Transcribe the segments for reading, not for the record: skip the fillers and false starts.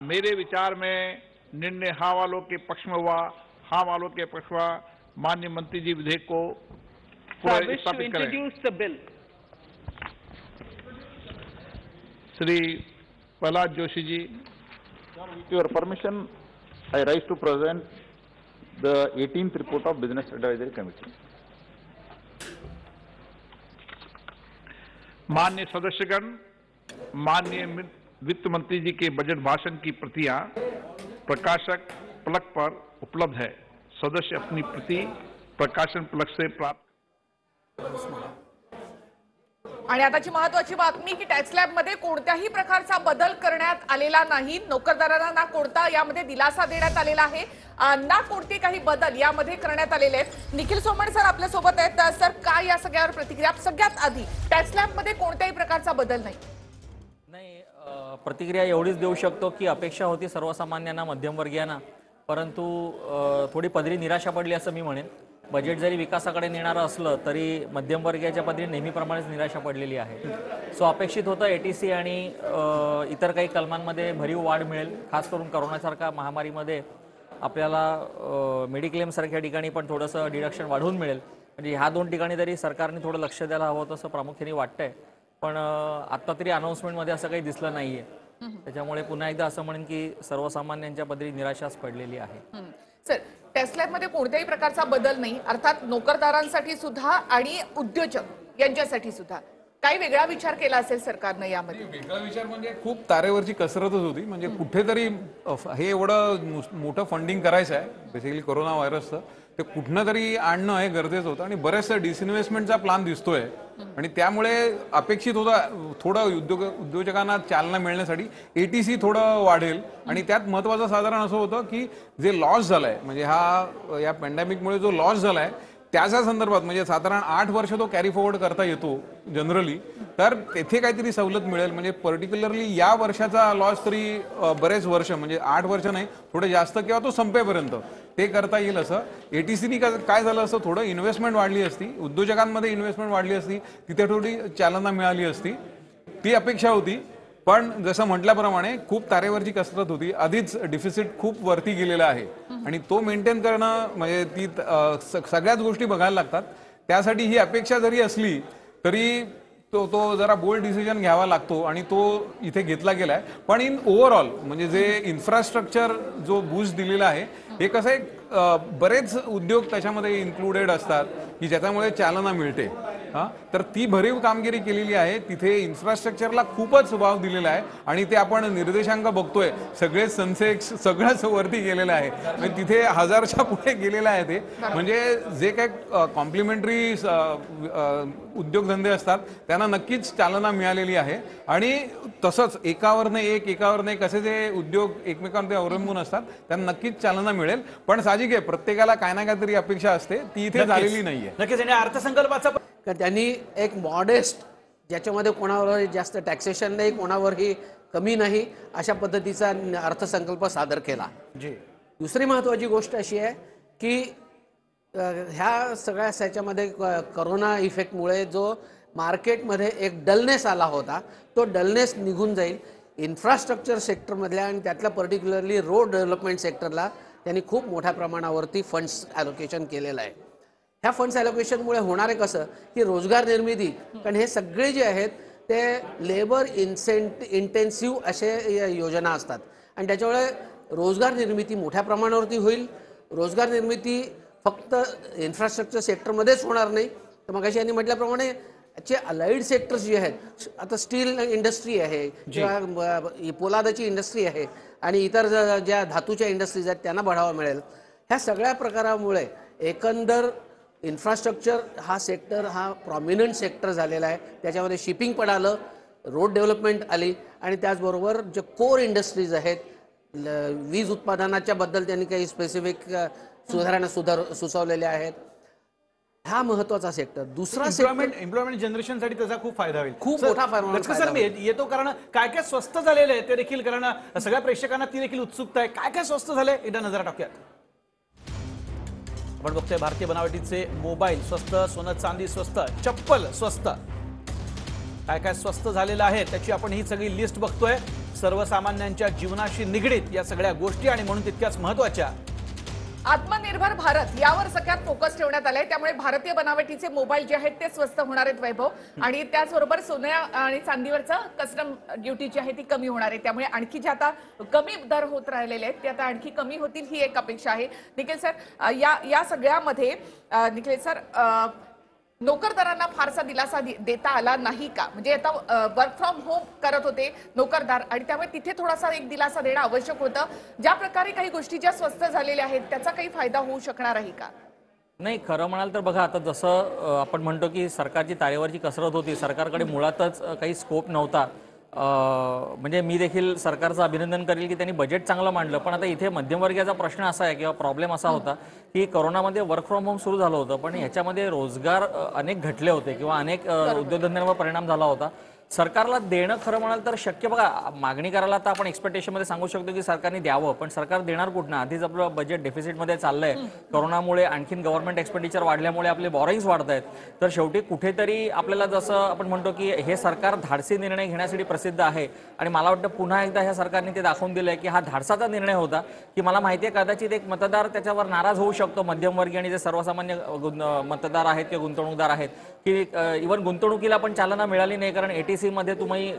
मेरे विचार में निर्णय हाँ वालों के पक्ष में हुआ। हाँ वालों के पक्ष हुआ। माननीय मंत्री जी विधेयक को स्थापित करें। Shri Prahlad Joshi ji. With your permission, I rise to present the 18th report of Business Advisory Committee. माननीय सदस्यगण, माननीय वित्त मंत्री जी के बजट भाषण की प्रतियां प्रकाशक फलक पर उपलब्ध है। सदस्य अपनी प्रति प्रकाशन फलक से प्राप्त। आणि आताची महत्त्वाची बातमी की टॅक्स लॅब मध्ये कोणत्याही प्रकारचा बदल करण्यात आलेला नाही। नोकरदारांना ना कोणता यामध्ये दिलासा देण्यात आलेला आहे, ना कोणते काही बदल यामध्ये करण्यात आलेले आहेत। निखिल सोमण सर आपल्या सोबत आहेत। सर काय या सगळ्यावर प्रतिक्रिया? सगळ्यात आधी टॅक्स लॅब मध्ये कोणत्याही प्रकारचा बदल नाही। प्रतिक्रिया एवढीच देऊ शकतो की अपेक्षा होती सर्वसामान्यांना, मध्यमवर्गीयांना, परंतु थोडी पदरी निराशा पडली असं मी म्हणेन। बजेट जरी विकासाकडे नेणारं असलं तरी मध्यमवर्गीयाच्या पदरी नेहमीप्रमाणेच निराशा पडलेली आहे। सो अपेक्षित होतं एटीसी आणि इतर काही कलमांमध्ये भरीव वाढ मिळेल। खास करून कोरोनासारख्या महामारीमध्ये आपल्याला मेडिक्लेम सारख्या ठिकाणी पण थोडंसं डिडक्शन वाढवून मिळेल। म्हणजे ह्या दोन ठिकाणी तरी सरकारने थोडं लक्ष द्यायला हवं होतं असं प्रामुख्याने वाटतंय, पण आता तरी अनाउन्समेंटमध्ये असं काही दिसलं नाहीये। त्याच्यामुळे पुन्हा एकदा असं म्हणेन की सर्वसामान्यांच्या पदरी निराशाच पडलेली आहे। सर टॅक्स लॅब मध्ये कोणत्याही प्रकारचा बदल नाही, अर्थात नोकरदारांसाठी सुद्धा आणि उद्योजक यांच्यासाठी सुद्धा काही वेगळा विचार केला असेल सरकारने यामध्ये? वेगळा विचार म्हणजे खूप तारेवरची कसरतच होती। म्हणजे कुठेतरी हे एवढं मोठं फंडिंग करायचं आहे बेसिकली कोरोना व्हायरसचं, ते कुठनं तरी आणणं हे गरजेचं होतं आणि बरेचसा डिसइन्व्हेस्टमेंटचा प्लॅन दिसतोय आणि त्यामुळे अपेक्षित होतं थोडं उद्योजकांना चालना मिळण्यासाठी एटीसी थोडं वाढेल। आणि त्यात महत्त्वाचं साधारण असं होतं की जे लॉस झालाय म्हणजे या पॅन्डेमिकमुळे जो लॉस झालाय त्याच्या संदर्भात म्हणजे साधारण 8 वर्ष तो कॅरी फॉरवर्ड करता येतो जनरली, तर तेथे काहीतरी सवलत मिळेल। म्हणजे पर्टिक्युलरली या वर्षाचा लॉस तरी बरेच वर्ष म्हणजे 8 वर्ष नाही थोडे जास्त किंवा तो संपेपर्यंत ते करता येईल असं। एटीसीनी काय झालं असं थोडं इन्व्हेस्टमेंट वाढली असती, उद्योजकांमध्ये इन्व्हेस्टमेंट वाढली असती, तिथे थोडी चालना मिळाली असती, ती अपेक्षा होती। पण जसं म्हटल्याप्रमाणे खूप तारेवरची कसरत होती। आधीच डिफिसिट खूप वरती गेलेला आहे आणि तो मेंटेन करणं म्हणजे ती सगळ्याच गोष्टी बघायला लागतात। त्यासाठी ही अपेक्षा जरी असली तरी तो जरा बोल्ड डिसिजन घ्यावा लागतो आणि तो इथे घेतला गेलाय। पण इन ओव्हरऑल म्हणजे जे इन्फ्रास्ट्रक्चर जो बूस्ट दिलेला आहे हे कसं आहे बरेच उद्योग त्याच्यामध्ये इन्क्लुडेड असतात की ज्याच्यामुळे चालना मिळते। तर ती भरीव कामगिरी केलेली आहे। तिथे इन्फ्रास्ट्रक्चरला खूपच वाव दिलेला आहे आणि ते आपण निर्देशांक बघतोय सगळे सेन्सेक्स सगळंच वरती गेलेलं आहे म्हणजे तिथे 1000च्या पुढे गेलेलं आहे ते। म्हणजे जे काही कॉम्प्लिमेंटरी उद्योगधंदे असतात त्यांना नक्कीच चालना मिळालेली आहे आणि तसंच एकावर एक असे जे उद्योग एकमेकांवर अवलंबून असतात त्यांना नक्कीच चालना मिळेल। पण साहजिक आहे प्रत्येकाला काय ना काहीतरी अपेक्षा असते, ती इथे झालेली नाहीये। नक्कीच अर्थसंकल्पाचा त्यांनी एक मॉडेस्ट ज्याच्यामध्ये कोणावर जास्त टॅक्सेशन नाही, कोणावरही कमी नाही, अशा पद्धतीचा अर्थसंकल्प सादर केला। दुसरी महत्त्वाची गोष्ट अशी आहे की ह्या सगळ्या ह्याच्यामध्ये कोरोना इफेक्टमुळे जो मार्केटमध्ये एक डलनेस आला होता तो डलनेस निघून जाईल। इन्फ्रास्ट्रक्चर सेक्टरमधल्या आणि त्यातल्या पर्टिक्युलरली रोड डेव्हलपमेंट सेक्टरला त्यांनी खूप मोठ्या प्रमाणावरती फंड्स ॲलोकेशन केलेलं आहे। ह्या फंड्स ॲलोकेशनमुळे होणार आहे कसं की रोजगार निर्मिती, कारण हे सगळे जे आहेत ते लेबर इंटेन्सिव्ह असे योजना असतात आणि त्याच्यामुळे रोजगार निर्मिती मोठ्या प्रमाणावरती होईल। रोजगार निर्मिती फक्त इन्फ्रास्ट्रक्चर सेक्टरमध्येच होणार नाही, तर मग यांनी म्हटल्याप्रमाणे चे अलाइड सेक्टर्स जे आहेत, आता स्टील इंडस्ट्री आहे किंवा पोलादाची इंडस्ट्री आहे आणि इतर ज्या धातूच्या इंडस्ट्रीज आहेत त्यांना बढावा मिळेल। ह्या सगळ्या प्रकारामुळे एकंदर इन्फ्रास्ट्रक्चर हा सेक्टर हा प्रॉमिनंट सेक्टर झालेला आहे। त्याच्यामध्ये शिपिंग पण आलं, रोड डेव्हलपमेंट आली आणि त्याचबरोबर जे कोर इंडस्ट्रीज आहेत, वीज उत्पादनाच्या बद्दल त्यांनी काही स्पेसिफिक सुधारणा सुचवलेल्या आहेत। हा महत्त्वाचा सेक्टर। दुसरा एम्प्लॉयमेंट जनरेशनसाठी त्याचा खूप फायदा होईल, खूप मोठा फायदा येतो। कारण काय काय स्वस्त झालेलं आहे ते देखील, कारण सगळ्या प्रेक्षकांना ती देखील उत्सुकता आहे काय काय स्वस्त झाले एकदा नजर टाकूयात। आपण बघतोय भारतीय बनावटीचे मोबाईल स्वस्त, सोनं चांदी स्वस्त, चप्पल स्वस्त, काय काय स्वस्त झालेलं आहे त्याची आपण ही सगळी लिस्ट बघतोय। सर्वसामान्यांच्या जीवनाशी निगडीत या सगळ्या गोष्टी आणि म्हणून तितक्याच महत्वाच्या आत्मनिर्भर भारत यावर सगळ्यात फोकस ठेवण्यात आलाय. त्यामुळे भारतीय बनावटीचे मोबाईल जे आहेत ते स्वस्त होणार आहेत वैभव, आणि त्याचबरोबर सोन्या आणि चांदीवरचं कस्टम ड्युटी जी आहे ती कमी होणार आहे. त्यामुळे आणखी जे आता कमी दर होत राहिलेले आहेत ते आता आणखी कमी होतील ही एक अपेक्षा आहे. निखिल सर, या सगळ्यामध्ये निखिल सर, नोकरदारांना फारसा दिलासा देता आला नाही का? म्हणजे आता वर्क फ्रॉम होम करत होते नोकरदार, आणि त्यामुळे तिथे थोडासा एक दिलासा देणं आवश्यक होतं. ज्या प्रकारे काही गोष्टी ज्या स्वस्त झालेल्या आहेत त्याचा काही फायदा होऊ शकणार आहे का? नाही, खरं म्हणाल तर बघा, आता जसं आपण म्हणतो की सरकारची तारेवरची कसरत होती, सरकारकडे मुळातच काही स्कोप नव्हता. म्हणजे मी देखील सरकारचं अभिनंदन करेल की त्यांनी बजेट चांगलं मांडलं. पण आता इथे मध्यमवर्गीयाचा प्रश्न असा आहे किंवा प्रॉब्लेम असा होता की कोरोनामध्ये वर्क फ्रॉम होम सुरू झालं होतं, पण ह्याच्यामध्ये रोजगार अनेक घटले होते किंवा अनेक उद्योगधंद्यांवर परिणाम झाला होता. सरकारला देणं खरं म्हणाल तर शक्य, बघा मागणी करायला तर आपण एक्सपेक्टेशनमध्ये सांगू शकतो की सरकारने द्यावं, पण सरकार देणार कुठनं? आधीच आपलं बजेट डेफिसिटमध्ये चाललंय. कोरोनामुळे आणखीन गव्हर्नमेंट एक्सपेंडिचर वाढल्यामुळे आपले बॉरोइंग्स वाढत आहेत. तर शेवटी कुठेतरी आपल्याला जसं आपण म्हणतो की हे सरकार धाडसी निर्णय घेण्यासाठी प्रसिद्ध आहे, आणि मला वाटतं पुन्हा एकदा ह्या सरकारने ते दाखवून दिलंय की हा धाडसाचा निर्णय होता. की मला माहिती आहे कदाचित एक मतदार त्याच्यावर नाराज होऊ शकतो, मध्यमवर्गीय आणि जे सर्वसामान्य मतदार आहेत किंवा गुंतवणूकदार आहेत, की इव्हन गुंतवणुकीला पण चालना मिळाली नाही, कारण ATC मध्ये तुम्ही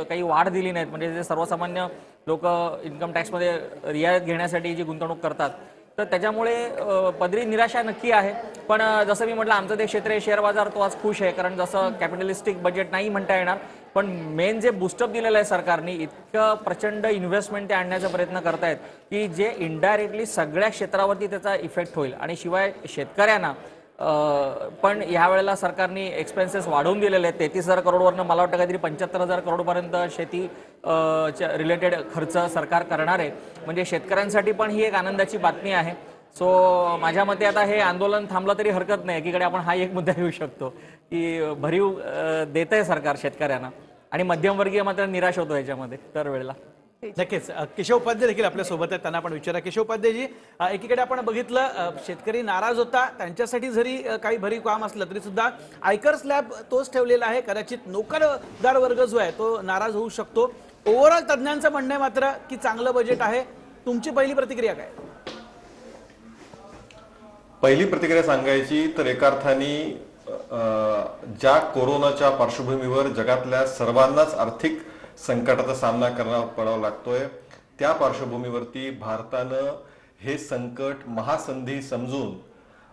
काही वाढ दिली नाहीत. म्हणजे जे सर्वसामान्य लोक इन्कम टॅक्समध्ये रियायत घेण्यासाठी जी गुंतवणूक करतात, तर त्याच्यामुळे पदरी निराशा नक्की आहे. पण जसं मी म्हटलं, आमचं ते क्षेत्र शेअर बाजार तो आज खुश आहे, कारण जसं कॅपिटलिस्टिक बजेट नाही म्हणता येणार, पण मेन जे बूस्टअप दिलेलं आहे सरकारने, इतकं प्रचंड इन्व्हेस्टमेंट ते आणण्याचा प्रयत्न करतायत की जे इनडायरेक्टली सगळ्या क्षेत्रावरती त्याचा इफेक्ट होईल. आणि शिवाय शेतकऱ्यांना पण ह्या वेळेला सरकारने एक्सपेन्सेस वाढवून दिलेले आहेत. 33,000 करोडवरनं मला वाटतं काहीतरी 75,000 करोडपर्यंत शेती रिलेटेड खर्च सरकार करणार आहे. म्हणजे शेतकऱ्यांसाठी पण ही एक आनंदाची बातमी आहे. सो माझ्या मते आता हे आंदोलन थांबलं तरी हरकत नाही. एकीकडे आपण हा एक मुद्दा घेऊ शकतो की भरीव देत आहे सरकार शेतकऱ्यांना, आणि मध्यमवर्गीय मात्र निराश होतो याच्यामध्ये दरवेळेला. नक्कीच. केशव उपाध्याय देखील आपल्या सोबत आहेत, त्यांना आपण विचारा. केशव उपाध्यायजी, एकीकडे आपण बघितलं शेतकरी नाराज होता, त्यांच्यासाठी जरी काही भरीव काम असलं तरी सुद्धा आयकर स्लॅब तोच ठेवलेला आहे. कदाचित नोकरदार वर्ग जो आहे तो नाराज होऊ शकतो. ओव्हरऑल तज्ज्ञांचं म्हणणं आहे मात्र की चांगलं बजेट आहे. तुमची पहिली प्रतिक्रिया काय? पहिली प्रतिक्रिया सांगायची तर एका अर्थाने ज्या कोरोनाच्या पार्श्वभूमीवर जगातल्या सर्वांनाच आर्थिक संकटाचा सामना करावा लागतोय, त्या पार्श्वभूमीवरती भारतानं हे संकट महासंधी समजून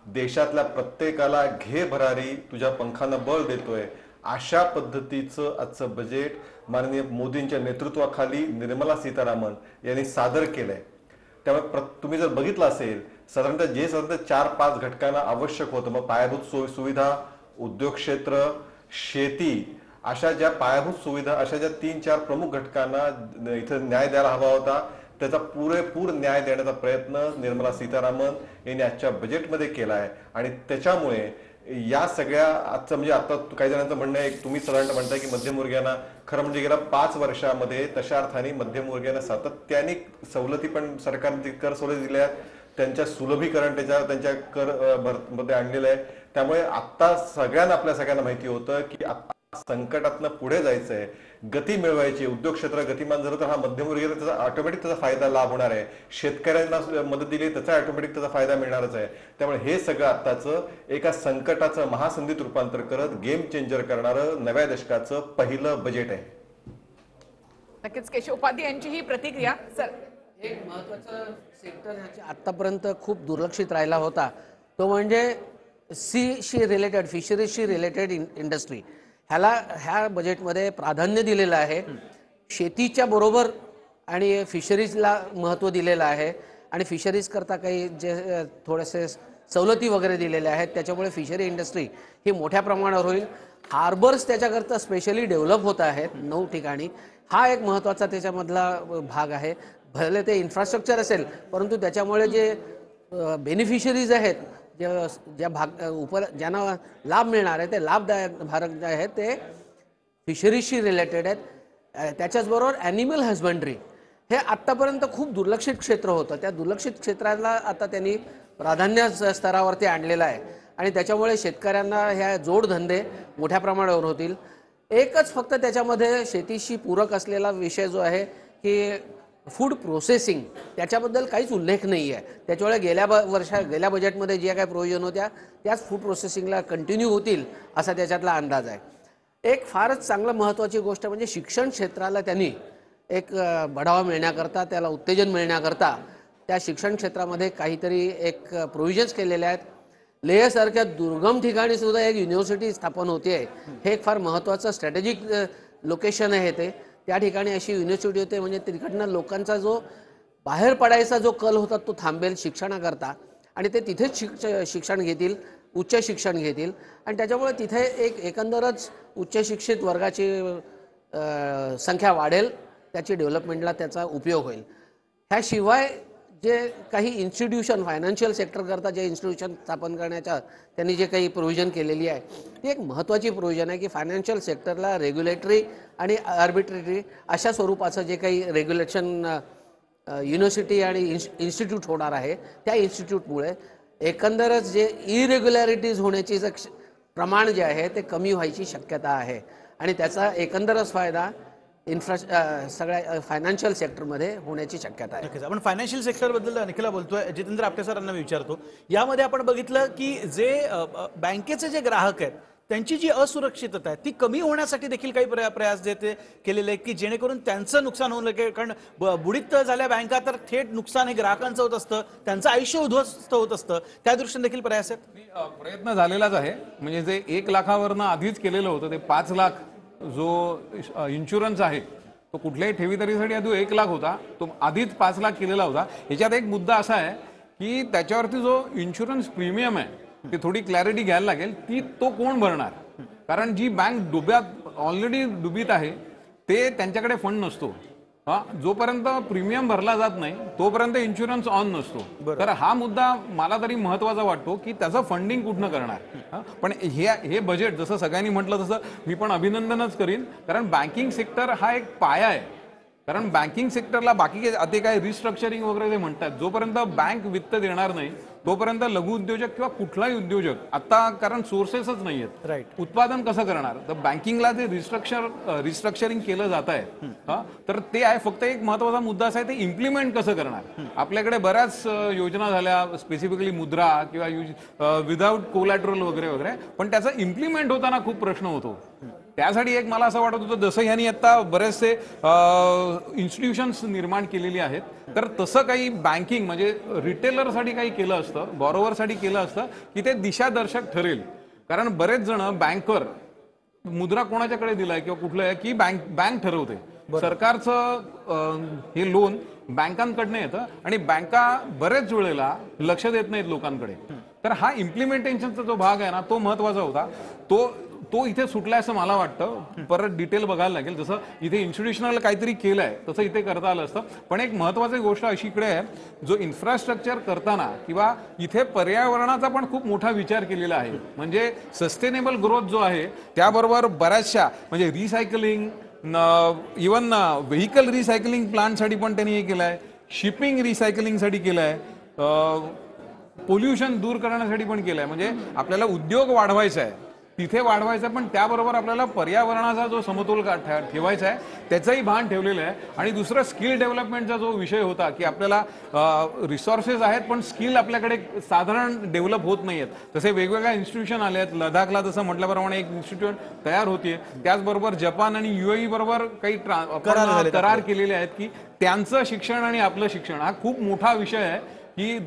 देशातल्या प्रत्येकाला घे भरारी तुझ्या पंखानं बळ देतोय, अशा पद्धतीचं आजचं बजेट माननीय मोदींच्या नेतृत्वाखाली निर्मला सीतारामन यांनी सादर केलंय. त्यामुळे तुम्ही जर बघितलं असेल, साधारणतः 4-5 घटकांना आवश्यक होतं, मग पायाभूत सुविधा, उद्योग क्षेत्र, शेती, अशा ज्या पायाभूत सुविधा, अशा ज्या 3-4 प्रमुख घटकांना इथं न्याय द्यायला हवा होता, त्याचा पुरेपूर न्याय देण्याचा प्रयत्न निर्मला सीतारामन यांनी आजच्या बजेटमध्ये केला आहे. आणि त्याच्यामुळे या सगळ्या आजचं म्हणजे आता काही जणांचं म्हणणं आहे, तुम्ही साधारणतः म्हणताय की मध्यमवर्गीयांना, खरं म्हणजे गेल्या 5 वर्षामध्ये तशा अर्थाने मध्यमवर्गीयांना सातत्याने सवलती पण सरकारने कर सवलती दिल्या आहेत, त्यांच्या सुलभीकरण त्यांच्या कर मध्ये आणलेलं आहे. त्यामुळे आता आपल्या सगळ्यांना माहिती होतं की संकटातनं पुढे जायचंय, गती मिळवायची, उद्योग क्षेत्र गतिमान झालं तर हा मध्यमवर्गीय त्याचा ऑटोमॅटिक त्याचा फायदा लाभ होणार आहे. शेतकऱ्यांना मदत दिली त्याचा ऑटोमॅटिक त्याचा फायदा मिळणारच आहे. त्यामुळे हे सगळं आताचं एका संकटाचं महासंधीत रूपांतर करत गेम चेंजर करणारं नव्या दशकाचं पहिलं बजेट आहे. नक्कीच केशव उपाध्याय यांची ही प्रतिक्रिया. सर, एक महत्वाचं सेक्टर आतापर्यंत खूप दुर्लक्षित राहिला होता, तो म्हणजे सी रिलेटेड, फिशरीजशी रिलेटेड इंडस्ट्री. ह्या बजेटमध्ये प्राधान्य दिलेलं आहे. शेतीच्या बरोबर आणि फिशरीजला महत्त्व दिलेलं आहे, आणि फिशरीज करता काही जे थोडेसे सवलती वगैरे दिलेल्या आहेत, त्याच्यामुळे फिशरी इंडस्ट्री ही मोठ्या प्रमाणावर होईल. हार्बर्स त्याच्याकरता स्पेशली डेव्हलप होत आहेत 9 ठिकाणी. हा एक महत्त्वाचा त्याच्यामधला भाग आहे. भले ते इन्फ्रास्ट्रक्चर असेल, परंतु त्याच्यामुळे जे बेनिफिशरीज आहेत, ज्यांना लाभ मिळणार आहे, ते लाभदायक भाग जे आहेत ते फिशरीजशी रिलेटेड आहेत. त्याच्याचबरोबर ॲनिमल हजबंड्री हे आत्तापर्यंत खूप दुर्लक्षित क्षेत्र होतं. त्या दुर्लक्षित क्षेत्राला आता त्यांनी प्राधान्य स्तरावरती आणलेलं आहे, आणि त्याच्यामुळे शेतकऱ्यांना ह्या जोडधंदे मोठ्या प्रमाणावर होतील. एकच फक्त त्याच्यामध्ये शेतीशी पूरक असलेला विषय जो आहे की फूड प्रोसेसिंग त्याच्याबद्दल काहीच उल्लेख नाही आहे. त्याच्यामुळे गेल्या बजेटमध्ये ज्या काही प्रोव्हिजन होत्या त्याच फूड प्रोसेसिंगला कंटिन्यू होतील असा त्याच्यातला अंदाज आहे. एक फारच चांगलं महत्त्वाची गोष्ट म्हणजे शिक्षण क्षेत्राला त्यांनी एक बढावा मिळण्याकरता, त्याला उत्तेजन मिळण्याकरता त्या शिक्षण क्षेत्रामध्ये काहीतरी एक प्रोव्हिजन्स केलेले आहेत. लेहसारख्या दुर्गम ठिकाणी सुद्धा एक युनिव्हर्सिटी स्थापन होते आहे. हे एक फार महत्त्वाचं स्ट्रॅटेजिक लोकेशन आहे ते. त्या ठिकाणी अशी युनिव्हर्सिटी होते म्हणजे तिकडनं लोकांचा जो बाहेर पडायचा जो कल होता तो थांबेल शिक्षणाकरता आणि ते तिथेच शिक्षण घेतील, उच्च शिक्षण घेतील आणि त्याच्यामुळे तिथे एक एकंदरच उच्च शिक्षित वर्गाची संख्या वाढेल, त्याची डेव्हलपमेंटला त्याचा उपयोग होईल. ह्याशिवाय जे काही इन्स्टिट्यूशन फायनान्शियल सेक्टर करता जे इन्स्टिट्यूशन स्थापन करण्याच्या त्यांनी जे काही प्रोव्हिजन केलेली आहे ती एक महत्त्वाची प्रोव्हिजन आहे की फायनान्शियल सेक्टरला रेग्युलेटरी आणि आर्बिट्रेटरी अशा स्वरूपाचं जे काही रेग्युलेशन युनिव्हर्सिटी आणि इन्स्टिट्यूट होणार आहे त्या इन्स्टिट्यूटमुळे एकंदरच जे इरेग्युलॅरिटीज होण्याची जे प्रमाण जे आहे ते कमी व्हायची शक्यता आहे आणि त्याचा एकंदरच फायदा सगळ्या फायनान्शियल सेक्टरमध्ये होण्याची शक्यता आहे. नक्कीच आपण फायनान्शियल सेक्टरबद्दल निखिला बोलतोय. जितेंद्र आपटे सरांना मी विचारतो, यामध्ये आपण बघितलं की जे बँकेचे जे ग्राहक आहेत त्यांची जी असुरक्षितता आहे ती कमी होण्यासाठी देखील काही प्रयास देते केलेले आहेत की जेणेकरून त्यांचं नुकसान होऊ नये. कारण बुडीत झाल्या बँका तर थेट नुकसान हे ग्राहकांचं होत असतं, त्यांचं आयुष्य उद्ध्वस्त होत असतं. त्या दृष्टीने देखील प्रयास आहेत. प्रयत्न झालेलाच आहे. म्हणजे जे 1 लाखावरनं आधीच केलेलं होतं ते 5 लाख जो इन्शुरन्स आहे तो कुठल्याही ठेवीदारीसाठी आधी 1 लाख होता, तो आधीच 5 लाख केलेला होता. याच्यात एक मुद्दा असा आहे की त्याच्यावरती जो इन्शुरन्स प्रीमियम आहे ते थोडी क्लॅरिटी घ्यायला लागेल. तो कोण भरणार? कारण जी बँक ऑलरेडी डुबीत आहे ते त्यांच्याकडे फंड नसतो. जोपर्यंत प्रीमियम भरला जात नाही तोपर्यंत इन्शुरन्स ऑन नसतो. तर हा मुद्दा मला तरी महत्वाचा वाटतो की त्याचं फंडिंग कुठनं करणार. पण हे बजेट जसं सगळ्यांनी म्हटलं तसं मी पण अभिनंदनच करीन. कारण बँकिंग सेक्टर हा एक पाया आहे. कारण बँकिंग सेक्टरला बाकी आता काय रिस्ट्रक्चरिंग वगैरे जे म्हणतात, जोपर्यंत बँक वित्त देणार नाही तोपर्यंत लघु उद्योजक किंवा कुठलाही उद्योजक आता कारण सोर्सेसच नाही आहेत, उत्पादन कसं करणार. तर बँकिंगला जे रिस्ट्रक्चरिंग केलं जात आहे तर ते आहे. फक्त एक महत्वाचा मुद्दा असा आहे ते इम्प्लिमेंट कसं करणार. आपल्याकडे बऱ्याच योजना झाल्या स्पेसिफिकली मुद्रा किंवा विदाऊट कोलॅटरल वगैरे वगैरे, पण त्याचं इम्प्लिमेंट होताना खूप प्रश्न होतो. त्यासाठी एक मला असं वाटत होतं जसं यांनी आता बरेचसे इन्स्टिट्यूशन्स निर्माण केलेली आहेत तर तसं काही बँकिंग म्हणजे रिटेलरसाठी काही केलं असतं, बॉरोवरसाठी केलं असतं की ते दिशादर्शक ठरेल. कारण बरेच जण बँकर मुद्रा कोणाच्याकडे दिलाय किंवा कुठलं आहे की बँक ठरवते. सरकारचं हे लोन बँकांकडनं येतं आणि बँका बरेच वेळेला लक्ष देत नाहीत लोकांकडे. तर हा इम्प्लिमेंटेशनचा जो भाग आहे ना तो महत्वाचा होता. तो इथे सुटलाय असं मला वाटतं. परत डिटेल बघायला लागेल. जसं इथे इन्स्टिट्यूशनल काहीतरी केलंय तसं इथे करता आलं असतं. पण एक महत्वाची गोष्ट अशी इकडे आहे, जो इन्फ्रास्ट्रक्चर करताना किंवा इथे पर्यावरणाचा पण खूप मोठा विचार केलेला आहे. म्हणजे सस्टेनेबल ग्रोथ जो आहे त्याबरोबर बऱ्याचशा म्हणजे रिसायकलिंग, इवन व्हेकल रिसायकलिंग प्लांटसाठी पण त्यांनी हे केलंय, शिपिंग रिसायकलिंगसाठी केलंय, पोल्युशन दूर करण्यासाठी पण केलंय. म्हणजे आपल्याला उद्योग वाढवायचा आहे तिथे वाढवायचा, पण त्याबरोबर आपल्याला पर्यावरणाचा जो समतोल ठेवायचा आहे त्याचंही भान ठेवलेलं आहे. आणि दुसरं स्किल डेव्हलपमेंटचा जो विषय होता की आपल्याला रिसोर्सेस आहेत पण स्किल आपल्याकडे साधारण डेव्हलप होत नाही आहेत. तसे वेगवेगळ्या इन्स्टिट्यूशन आले आहेत. लडाखला जसं म्हटल्याप्रमाणे एक इन्स्टिट्यूट तयार होतीये. त्याचबरोबर जपान आणि UAE बरोबर काही करार केलेले आहेत की त्यांचं शिक्षण आणि आपलं शिक्षण हा खूप मोठा विषय आहे. ही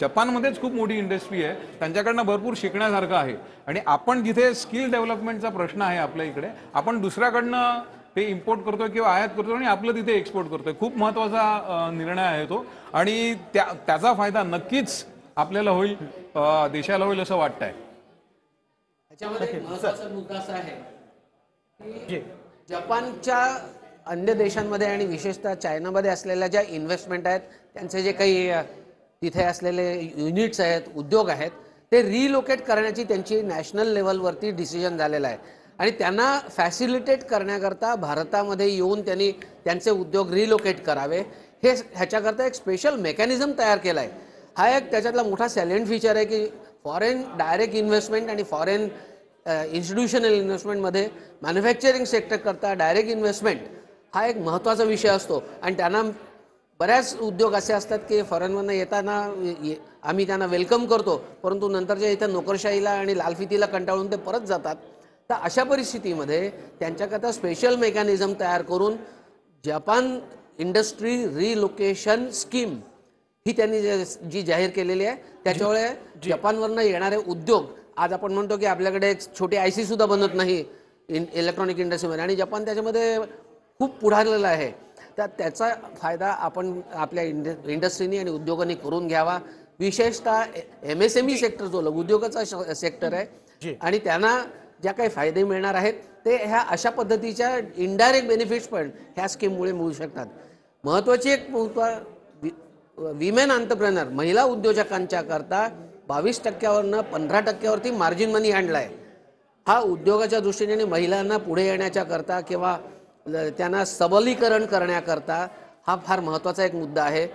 जपानमध्येच खूप मोठी इंडस्ट्री आहे. त्यांच्याकडनं भरपूर शिकण्यासारखं आहे. आणि आपण जिथे स्किल डेव्हलपमेंटचा प्रश्न आहे आपल्या इकडे, आपण दुसऱ्याकडनं ते इम्पोर्ट करतोय किंवा आयात करतोय आणि आपलं तिथे एक्सपोर्ट करतोय. खूप महत्वाचा निर्णय आहे तो आणि त्याचा फायदा नक्कीच आपल्याला होईल, देशाला होईल असं वाटतंय. त्याच्यामध्ये महत्त्वाचा मुद्दा असा आहे की जपानच्या अन्य देशांमध्ये आणि विशेषतः चायनामध्ये असलेल्या ज्या इन्व्हेस्टमेंट आहेत, त्यांचे जे काही तिथे असलेले युनिट्स आहेत, उद्योग आहेत, ते रिलोकेट करण्याची त्यांची नॅशनल लेवलवरती डिसिजन झालेलं आहे. आणि त्यांना फॅसिलिटेट करण्याकरता भारतामध्ये येऊन त्यांनी त्यांचे उद्योग रिलोकेट करावे ह्याच्याकरता एक स्पेशल मेकॅनिझम तयार केला आहे. हा एक त्याच्यातला मोठा सॅलेंट फीचर आहे की फॉरेन डायरेक्ट इन्व्हेस्टमेंट आणि फॉरेन इन्स्टिट्यूशनल इन्व्हेस्टमेंटमध्ये मॅन्युफॅक्चरिंग सेक्टर करता डायरेक्ट इन्व्हेस्टमेंट हा एक महत्त्वाचा विषय असतो आणि त्यांना बऱ्याच उद्योग असे असतात की फॉरेनमधनं येताना आम्ही त्यांना वेलकम करतो, परंतु नंतरच्या इथं नोकरशाहीला आणि लालफितीला कंटाळून ते परत जातात. तर अशा परिस्थितीमध्ये त्यांच्याकरता स्पेशल मेकॅनिझम तयार करून जपान इंडस्ट्री रिलोकेशन स्कीम ही त्यांनी जी जाहीर केलेली आहे, त्याच्यामुळे जपानवरनं येणारे उद्योग, आज आपण म्हणतो की आपल्याकडे एक छोटी IC सुद्धा बनत नाही इलेक्ट्रॉनिक इंडस्ट्रीमध्ये आणि जपान त्याच्यामध्ये खूप पुढारलेलं आहे. तर त्याचा फायदा आपण आपल्या इंडस्ट्रीनी आणि उद्योगांनी करून घ्यावा. विशेषतः MSME सेक्टर जो लघुउद्योगाचा सेक्टर आहे आणि त्यांना ज्या काही फायदे मिळणार आहेत ते ह्या अशा पद्धतीच्या इनडायरेक्ट बेनिफिट्स पण ह्या स्कीममुळे मिळू शकतात. महत्त्वाची एक विमेन एंटरप्रेनर महिला उद्योजकांच्या करता 22% 15%वरती मार्जिन मनी आणला आहे. हा उद्योगाच्या दृष्टीने आणि महिलांना पुढे येण्याच्या करता किंवा त्यांना सबलीकरण करण्याकरता हा फार महत्त्वाचा एक मुद्दा आहे.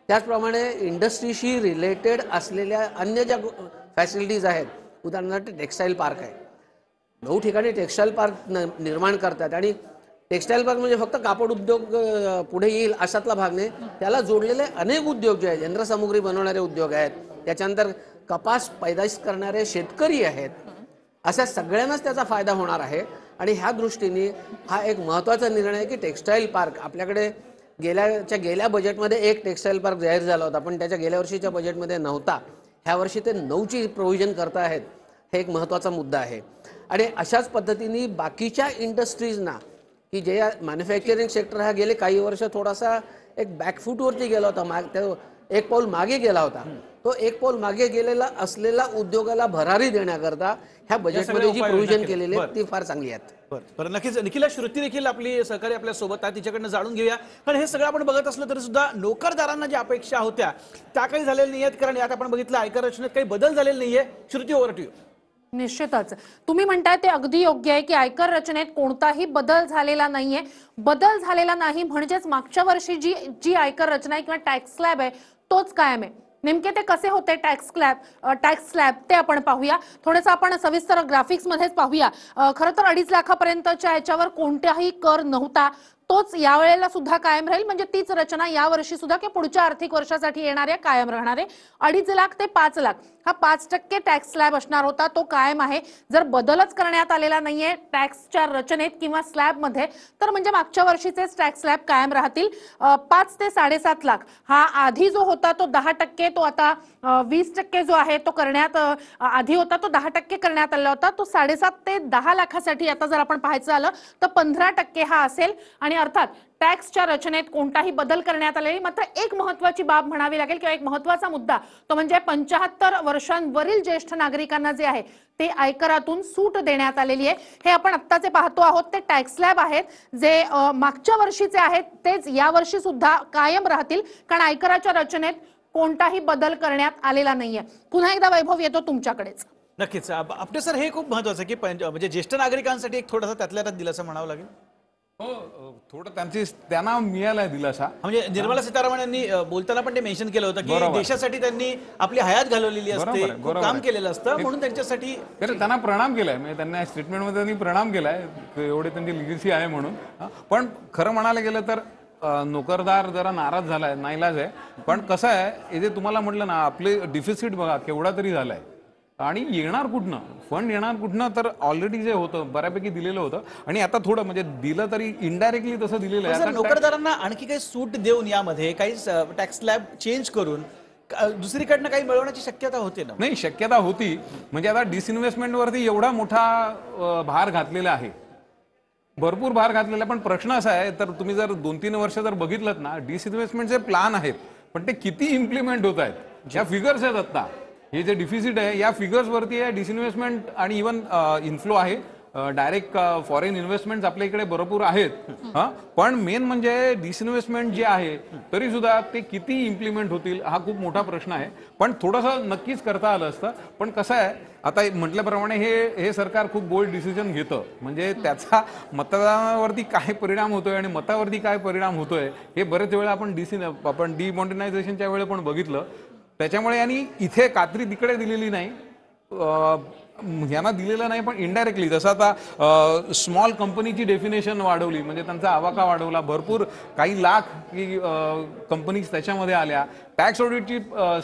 त्याचप्रमाणे इंडस्ट्रीशी रिलेटेड असलेल्या अन्य ज्या फॅसिलिटीज आहेत, उदाहरणार्थ टेक्स्टाईल पार्क आहे, 9 ठिकाणी टेक्स्टाईल पार्क निर्माण करतात आणि टेक्स्टाईल पार्क म्हणजे फक्त कापड उद्योग पुढे येईल अशातला भाग नाही, त्याला जोडलेले अनेक उद्योग जे आहेत, यंत्रसामुग्री बनवणारे उद्योग आहेत, त्याच्यानंतर कपास पैदाश करणारे शेतकरी आहेत, अशा सगळ्यांनाच त्याचा फायदा होणार आहे. आणि ह्या दृष्टीने हा एक महत्त्वाचा निर्णय आहे की टेक्स्टाईल पार्क आपल्याकडे गेल्या बजेटमध्ये एक टेक्स्टाईल पार्क जाहीर झाला होता, पण त्याच्या गेल्या वर्षीच्या बजेटमध्ये नव्हता. ह्या वर्षी ते 9ची प्रोव्हिजन करता आहेत. हे एक महत्त्वाचा मुद्दा आहे. आणि अशाच पद्धतीने बाकीच्या इंडस्ट्रीजना की जे मॅन्युफॅक्चरिंग सेक्टर हा गेले काही वर्ष थोडासा एक बॅकफूटवरती गेला होता, एक पाऊल मागे गेला होता, तो एक पाऊल मागे गेलेला असलेला उद्योगाला भरारी देण्याकरता ह्या बजेटमध्ये जी प्रोव्हिजन केलेली आहे ती फार चांगली आहेत. बरं, नक्कीच निखिला श्रुती देखील आपली सहकारी आपल्या सोबत आहे, तिच्याकडनं जाणून घेऊया. कारण हे सगळं आपण बघत असलं तरी सुद्धा नोकरदारांना ज्या अपेक्षा होत्या त्या काही झालेल्या नाही आहेत, कारण यात आपण बघितलं आयकर रचनेत काही बदल झालेले नाहीये. Shruti, over to you. निश्चितच तुम्ही म्हणताय ते अगदी योग्य आहे की आयकर रचनेत कोणताही बदल झालेला नाहीये. बदल झालेला नाही म्हणजेच मागच्या वर्षी जी आयकर रचना आहे किंवा टॅक्स स्लॅब आहे तोच कायम आहे. नेमके ते कसे होते टॅक्स स्लॅब ते आपण पाहूया. थोडंसं आपण सविस्तर ग्राफिक्स मध्येच पाहूया. खरं तर 2.5 लाखापर्यंतच्या याच्यावर कोणताही कर नव्हता, तोच यावेळेला सुद्धा कायम राहील. म्हणजे तीच रचना या वर्षी सुद्धा किंवा पुढच्या आर्थिक वर्षासाठी येणाऱ्या कायम राहणार आहे. 2.5 लाख ते 5 लाख हा 5% टॅक्स स्लॅब असणार होता, तो कायम आहे. जर बदलच करण्यात आलेला नाहीये टॅक्सच्या रचनेत किंवा स्लॅब मध्ये, तर म्हणजे मागच्या वर्षीचेच टॅक्स स्लॅब कायम राहतील. 5 ते 7.5 लाख हा आधी जो होता तो 10%, तो आता 20% जो आहे तो करण्यात आधी होता तो 10% करण्यात आला होता. तो 7.5 ते 10 लाखासाठी आता जर आपण पाहायचं झालं तर 15% हा असेल. आणि अर्थात टॅक्सच्या रचनेत कोणताही बदल करण्यात आलेली. मात्र एक महत्त्वाची बाब म्हणावी लागेल किंवा एक महत्त्वाचा मुद्दा तो म्हणजे 75 वर्षांवरील ज्येष्ठ नागरिकांना जे आहे ते आयकरातून सूट देण्यात आलेली आहे. हे आपण आत्ताचे पाहतो आहोत ते टॅक्स स्लॅब आहेत जे मागच्या वर्षीचे आहेत तेच या वर्षी सुद्धा कायम राहतील, कारण आयकराच्या रचनेत कोणताही बदल करण्यात आलेला नाहीये. पुन्हा एकदा वैभव येतो तुमच्याकडेच. नक्कीच आपटे सर, हे खूप महत्त्वाचं की म्हणजे ज्येष्ठ नागरिकांसाठी एक थोडासा त्यातल्या त्यात दिलासा म्हणावं लागेल. हो, थोडं त्यांना मिळालाय दिलासा. म्हणजे निर्मला सीतारामन यांनी बोलताना पण ते मेन्शन केलं होतं की देशासाठी त्यांनी आपली हयात घालवलेली असते, काम केलेलं असतं, म्हणून त्यांच्यासाठी त्यांना प्रणाम केलाय. म्हणजे त्यांना स्टेटमेंटमध्ये त्यांनी प्रणाम केलाय, एवढे त्यांची लिगसी आहे म्हणून. पण खरं म्हणायला गेलं तर नोकरदार जरा नाराज झालाय, नाईलाज आहे. पण कसं आहे, हे जे तुम्हाला म्हटलं ना, आपले डिफिसिट बघा केवढा तरी झालाय आणि येणार कुठनं, फंड येणार कुठनं, तर ऑलरेडी जे होतं बऱ्यापैकी दिलेलं होतं आणि आता थोडं म्हणजे दिलं तरी इनडायरेक्टली तसं दिलेलं आहे. नोकरदारांना आणखी काही सूट देऊन यामध्ये काही टॅक्स स्लॅब चेंज करून दुसरीकडनं काही मिळवण्याची शक्यता होते ना? नाही, शक्यता होती. म्हणजे आता डिसइन्व्हेस्टमेंटवरती एवढा मोठा भार घातलेला आहे, भरपूर भार घातलेला. पण प्रश्न असा आहे, तर तुम्ही जर 2-3 वर्ष जर बघितलं ना, डिसइन्व्हेस्टमेंटचे प्लॅन आहेत पण ते किती इम्प्लिमेंट होत आहेत, ज्या फिगर्स आहेत आता, हे जे डिफिसिट आहे या फिगर्स वरती आहे. डिसइन्व्हेस्टमेंट आणि इव्हन इन्फ्लो आहे, डायरेक्ट फॉरेन इन्व्हेस्टमेंट आपल्या इकडे भरपूर आहेत. पण मेन म्हणजे डिसइन्व्हेस्टमेंट जे आहे तरी सुद्धा ते किती इम्प्लिमेंट होतील हा खूप मोठा प्रश्न आहे. पण थोडंसं नक्कीच करता आलं असतं. पण कसं आहे, आता म्हटल्याप्रमाणे हे सरकार खूप बोल्ड डिसिजन घेतं, म्हणजे त्याचा मतदानावरती काय परिणाम होतोय आणि मतावरती काय परिणाम होतोय हे बरेच वेळा आपण डिमॉनिटायझेशनच्या वेळेला पण बघितलं. त्याच्यामुळे यांनी इथे कात्री तिकडे दिलेली नाही. ह्यांना दिलेलं नाही, पण इनडायरेक्टली जसं आता स्मॉल कंपनीची डेफिनेशन वाढवली, म्हणजे त्यांचा आवाका वाढवला, भरपूर काही लाख की कंपनीज त्याच्यामध्ये आल्या, टॅक्स ऑडिटची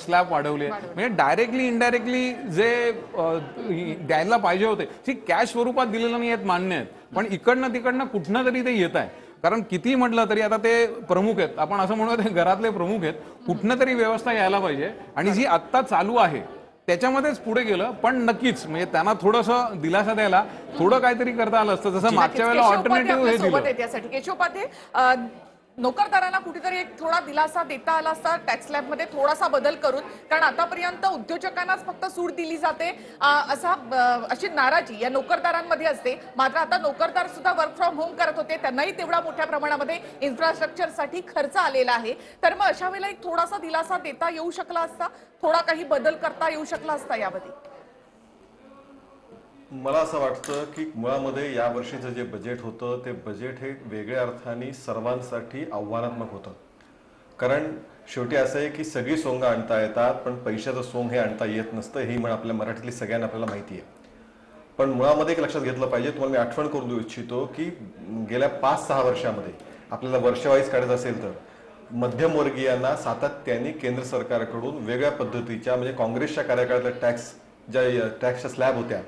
स्लॅब वाढवली, म्हणजे डायरेक्टली इनडायरेक्टली जे द्यायला पाहिजे होते ती कॅश स्वरूपात दिलेलं नाही आहेत, मान्य आहेत, पण इकडनं तिकडनं कुठनं तरी ते येत आहे. कारण किती म्हटलं तरी आता ते प्रमुख आहेत, आपण असं म्हणू ते घरातले प्रमुख आहेत, कुठनं तरी व्यवस्था यायला पाहिजे आणि जी आत्ता चालू आहे त्याच्यामध्येच पुढे गेलं. पण नक्कीच म्हणजे त्यांना थोडंसं दिलासा द्यायला थोडं काहीतरी करता आलं असतं, जसं मागच्या वेळेला ऑल्टरनेटिव्ह हे दिलं. त्यासाठी केशव उपाध्ये, नोकरदारांना कुठेतरी एक थोडा दिलासा देता आला असता टॅक्स स्लॅब मध्ये थोडासा बदल करून, कारण आतापर्यंत उद्योजकांनाच फक्त सूट दिली जाते अशी नाराजी या नोकरदारांमध्ये असते. मात्र आता नोकरदार सुद्धा वर्क फ्रॉम होम करत होते, त्यांनाही तेवढा मोठ्या प्रमाणामध्ये इन्फ्रास्ट्रक्चरसाठी खर्च आलेला आहे. तर मग अशा वेळेला एक थोडासा दिलासा देता येऊ शकला असता, थोडा काही बदल करता येऊ शकला असता यामध्ये. मला असं वाटतं की मुळामध्ये या वर्षीचं जे बजेट होतं ते बजेट हे वेगळ्या अर्थाने सर्वांसाठी आव्हानात्मक होतं. कारण शेवटी असं आहे की सगळी सोंग आणता येतात, पण पैशाचं सोंग हे आणता येत नसतं, ही म्हण आपल्या मराठीतली सगळ्यांना आपल्याला माहिती आहे. पण मुळामध्ये एक लक्षात घेतलं पाहिजे, तुम्हाला मी आठवण करून देऊ इच्छितो की गेल्या 5-6 वर्षामध्ये आपल्याला वर्षवाईज काढायचं असेल तर मध्यमवर्गीयांना सातत्याने केंद्र सरकारकडून वेगळ्या पद्धतीच्या, म्हणजे काँग्रेसच्या कार्यकाळातल्या टॅक्सच्या स्लॅब होत्या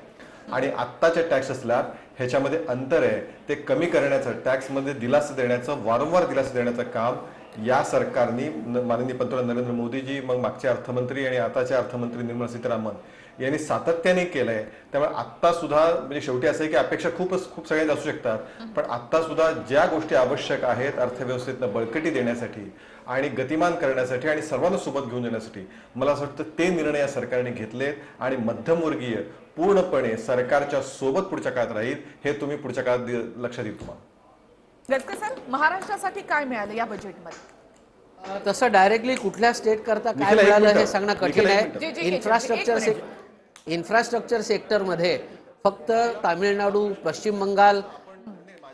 आणि आत्ताच्या टॅक्स स्लॅब ह्याच्यामध्ये अंतर आहे, ते कमी करण्याचं, टॅक्समध्ये दिलासा देण्याचं, वारंवार दिलासा देण्याचं काम या सरकारने, माननीय पंतप्रधान नरेंद्र मोदीजी, मग मागचे अर्थमंत्री आणि आताचे अर्थमंत्री निर्मला सीतारामन यांनी सातत्याने केलंय. त्यामुळे आत्ता सुद्धा म्हणजे शेवटी असं आहे की अपेक्षा खूप सगळ्यांनी असू शकतात, पण आत्ता सुद्धा ज्या गोष्टी आवश्यक आहेत अर्थव्यवस्थेतनं बळकटी देण्यासाठी आणि गतिमान करण्यासाठी आणि सर्वांना सोबत घेऊन जाण्यासाठी, मला असं वाटतं ते निर्णय या सरकारने घेतलेत आणि मध्यमवर्गीय पूर्णपणे सरकारच्या सोबत पुढच्या काळात राहील, हे तुम्ही पुढच्या काळात लक्षात येईल तुम्हाला. गडकरी सर, महाराष्ट्रासाठी काय मिळालं या बजेटमध्ये? तसं डायरेक्टली कुठल्या स्टेट करता काय मिळालं हे सांगणं कठीण आहे. इन्फ्रास्ट्रक्चर सेक्टरमध्ये फक्त तामिळनाडू, पश्चिम बंगाल,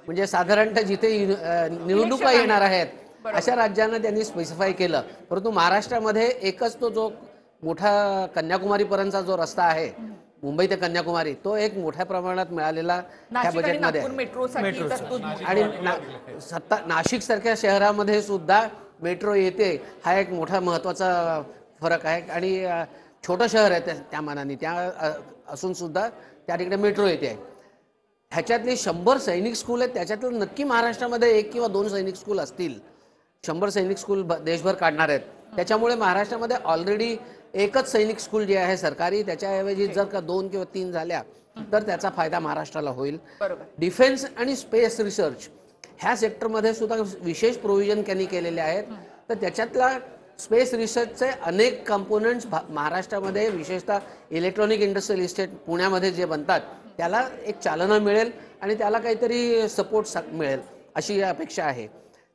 म्हणजे साधारणतः जिथे निवडणुका येणार आहेत अशा राज्यांना त्यांनी स्पेसिफाय केलं. परंतु महाराष्ट्रामध्ये एकच तो जो मोठा कन्याकुमारीपर्यंतचा जो रस्ता आहे, मुंबई ते कन्याकुमारी, तो एक मोठ्या प्रमाणात मिळालेला त्या बजेटमध्ये. आणि नाशिक सारख्या शहरामध्ये सुद्धा मेट्रो येते, हा एक मोठा महत्वाचा फरक आहे. आणि छोटं शहर आहे त्या मानाने, त्या असून सुद्धा त्या ठिकाणी मेट्रो येते. ह्याच्यातली 100 सैनिक स्कूल आहेत, त्याच्यातलं नक्की महाराष्ट्रामध्ये 1 किंवा 2 सैनिक स्कूल असतील. 100 सैनिक स्कूल देशभर काढणार आहेत. त्याच्यामुळे महाराष्ट्रामध्ये ऑलरेडी एकच सैनिक स्कूल जे आहे सरकारी, त्याच्याऐवजी जर का 2 किंवा 3 झाल्या तर त्याचा फायदा महाराष्ट्राला होईल. डिफेन्स आणि स्पेस रिसर्च ह्या सेक्टरमध्ये सुद्धा विशेष प्रोव्हिजन त्यांनी केलेले आहेत. तर त्याच्यातला स्पेस रिसर्चचे अनेक कंपोनंट्स महाराष्ट्रामध्ये, विशेषतः इलेक्ट्रॉनिक इंडस्ट्रियल इस्टेट पुण्यामध्ये जे बनतात, त्याला एक चालना मिळेल आणि त्याला काहीतरी सपोर्ट मिळेल अशी अपेक्षा आहे.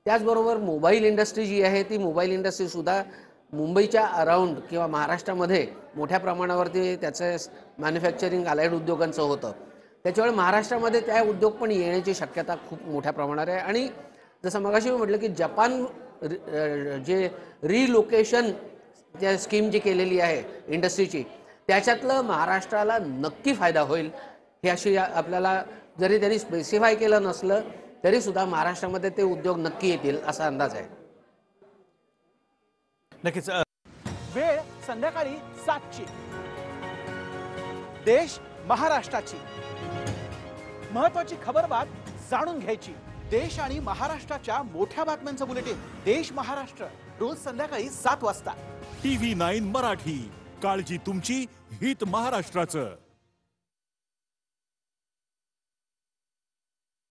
त्याचबरोबर मोबाईल इंडस्ट्री जी आहे, ती मोबाईल इंडस्ट्री सुद्धा मुंबईच्या अराउंड किंवा महाराष्ट्रामध्ये मोठ्या प्रमाणावरती त्याचं मॅन्युफॅक्चरिंग अलाइड उद्योगांचं होतं. त्याच्यामुळे महाराष्ट्रामध्ये त्या उद्योग पण येण्याची शक्यता खूप मोठ्या प्रमाणात आहे. आणि जसं मगाशी मी म्हटलं की जपान जे रिलोकेशन ज्या स्कीम जी केलेली आहे इंडस्ट्रीची, त्याच्यातलं महाराष्ट्राला नक्की फायदा होईल. हे अशी आपल्याला, जरी त्यांनी स्पेसिफाय केलं नसलं तरी सुद्धा महाराष्ट्रामध्ये ते उद्योग नक्की येतील असा अंदाज आहे. नक्कीच. वेळ संध्याकाळी 7ची. देश महाराष्ट्राची महत्वाची खबरबात जाणून घ्यायची. देश आणि महाराष्ट्राच्या मोठ्या बातम्यांचं बुलेटिन देश महाराष्ट्र, रोज संध्याकाळी 7 वाजता. TV9 मराठी, काळजी तुमची, हित महाराष्ट्राचं.